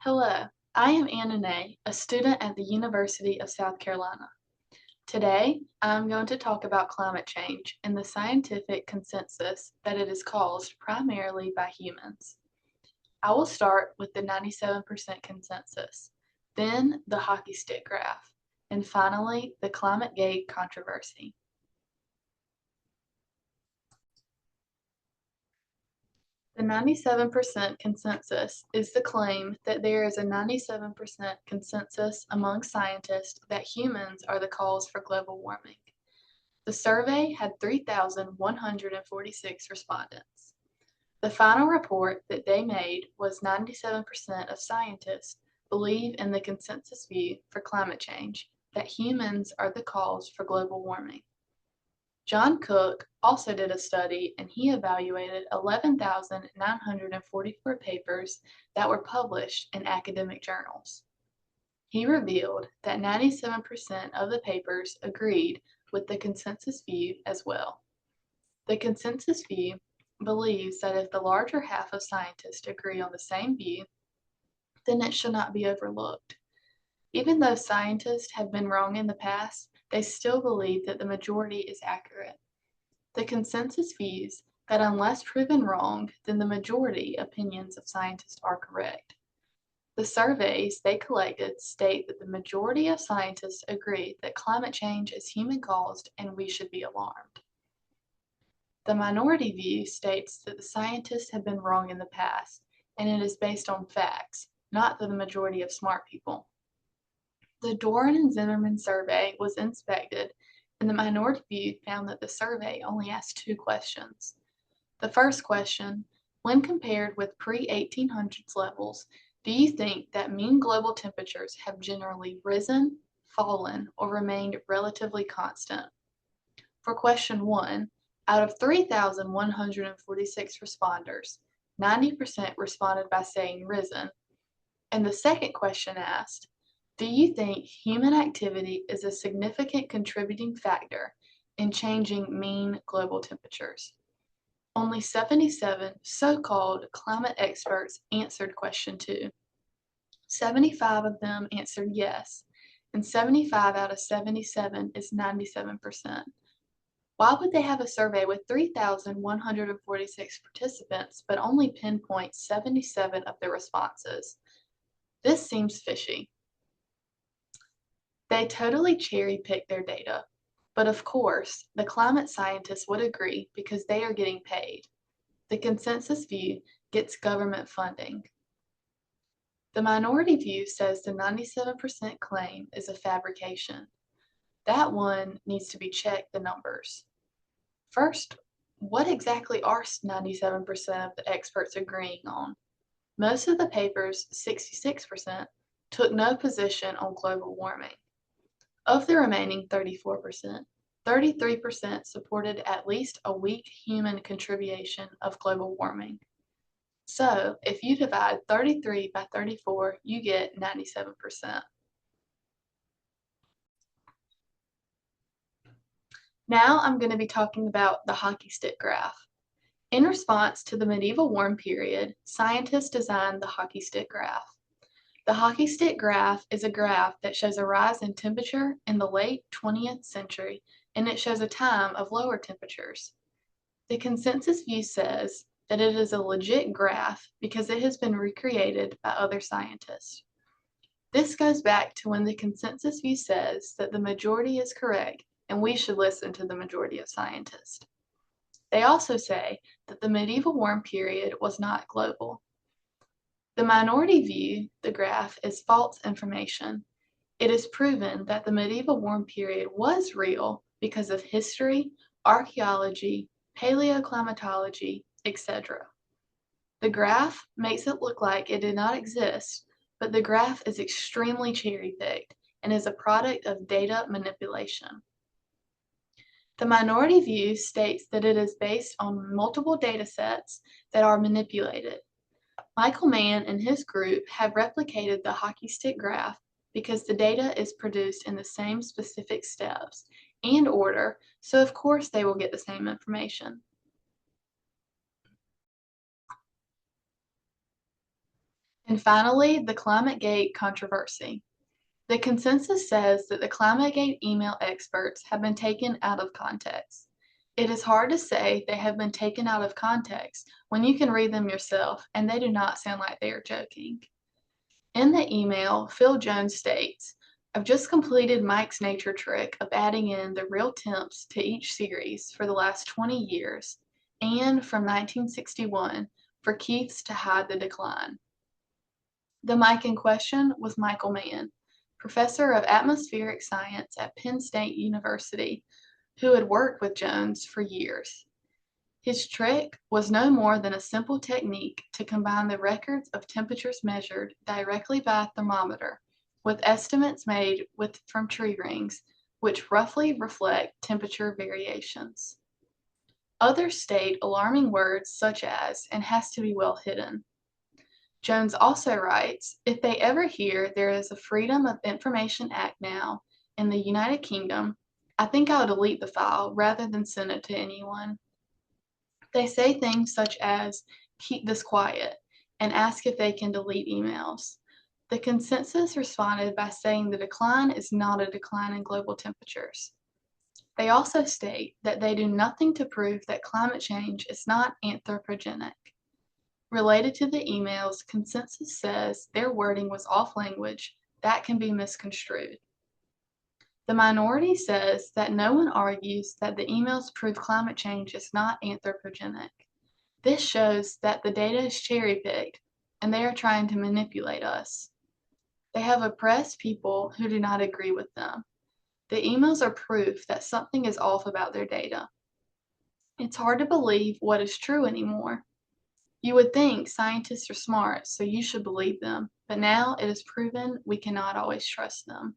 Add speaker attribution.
Speaker 1: Hello, I am Anna Nay, a student at the University of South Carolina. Today, I'm going to talk about climate change and the scientific consensus that it is caused primarily by humans. I will start with the 97% consensus, then the hockey stick graph, and finally the ClimateGate controversy. The 97% consensus is the claim that there is a 97% consensus among scientists that humans are the cause for global warming. The survey had 3,146 respondents. The final report that they made was 97% of scientists believe in the consensus view for climate change that humans are the cause for global warming. John Cook also did a study and he evaluated 11,944 papers that were published in academic journals. He revealed that 97% of the papers agreed with the consensus view as well. The consensus view believes that if the larger half of scientists agree on the same view, then it should not be overlooked. Even though scientists have been wrong in the past, they still believe that the majority is accurate. The consensus views that unless proven wrong, then the majority opinions of scientists are correct. The surveys they collected state that the majority of scientists agree that climate change is human-caused and we should be alarmed. The minority view states that the scientists have been wrong in the past, and it is based on facts, not the majority of smart people. The Doran and Zimmerman survey was inspected, and the minority view found that the survey only asked two questions. The first question, when compared with pre-1800s levels, do you think that mean global temperatures have generally risen, fallen, or remained relatively constant? For question 1, out of 3,146 responders, 90% responded by saying risen, and the second question asked, do you think human activity is a significant contributing factor in changing mean global temperatures? Only 77 so-called climate experts answered question 2. 75 of them answered yes, and 75 out of 77 is 97%. Why would they have a survey with 3,146 participants but only pinpoint 77 of their responses? This seems fishy. They totally cherry-pick their data, but of course, the climate scientists would agree because they are getting paid. The consensus view gets government funding. The minority view says the 97% claim is a fabrication. That one needs to be checked the numbers. First, what exactly are 97% of the experts agreeing on? Most of the papers, 66%, took no position on global warming. Of the remaining 34%, 33% supported at least a weak human contribution of global warming. So, if you divide 33 by 34, you get 97%. Now I'm going to be talking about the hockey stick graph. In response to the medieval warm period, scientists designed the hockey stick graph. The hockey stick graph is a graph that shows a rise in temperature in the late 20th century, and it shows a time of lower temperatures. The consensus view says that it is a legit graph because it has been recreated by other scientists. This goes back to when the consensus view says that the majority is correct and we should listen to the majority of scientists. They also say that the medieval warm period was not global. The minority view, the graph, is false information. It is proven that the medieval warm period was real because of history, archaeology, paleoclimatology, etc. The graph makes it look like it did not exist, but the graph is extremely cherry-picked and is a product of data manipulation. The minority view states that it is based on multiple data sets that are manipulated. Michael Mann and his group have replicated the hockey stick graph because the data is produced in the same specific steps and order, so of course they will get the same information. And finally, the ClimateGate controversy. The consensus says that the ClimateGate email experts have been taken out of context. It is hard to say they have been taken out of context when you can read them yourself and they do not sound like they are joking. In the email, Phil Jones states, I've just completed Mike's nature trick of adding in the real temps to each series for the last 20 years and from 1961 for Keith's to hide the decline. The Mike in question was Michael Mann, professor of atmospheric science at Penn State University, who had worked with Jones for years. His trick was no more than a simple technique to combine the records of temperatures measured directly by a thermometer with estimates made from tree rings, which roughly reflect temperature variations. Others state alarming words such as, and has to be well hidden. Jones also writes, if they ever hear there is a Freedom of Information Act now in the United Kingdom, I think I'll delete the file rather than send it to anyone. They say things such as, keep this quiet, and ask if they can delete emails. The consensus responded by saying the decline is not a decline in global temperatures. They also state that they do nothing to prove that climate change is not anthropogenic. Related to the emails, consensus says their wording was off language that can be misconstrued. The minority says that no one argues that the emails prove climate change is not anthropogenic. This shows that the data is cherry-picked and they are trying to manipulate us. They have oppressed people who do not agree with them. The emails are proof that something is off about their data. It's hard to believe what is true anymore. You would think scientists are smart, so you should believe them, but now it is proven we cannot always trust them.